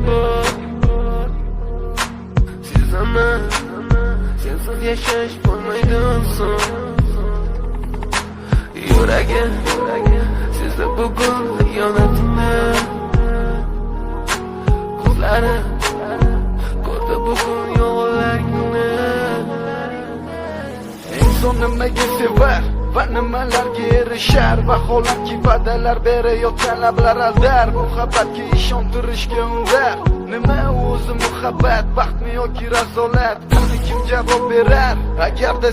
bor. Sezaman, sensiz yashash bo'lmaydi son. Yuragim sezdi bugun xiyonatini. Ko'zlari ko'rdi bugun yolg'onlarni. Inson nimaga sevar va nimalarga erishar? Vaholanki va'dalar berayotgan lablar aldar. Muhabbatga ishontirishga undar. Nima o'zi muhabbat, baxtmi yoki razolat? Buni kim javob berar? Agarda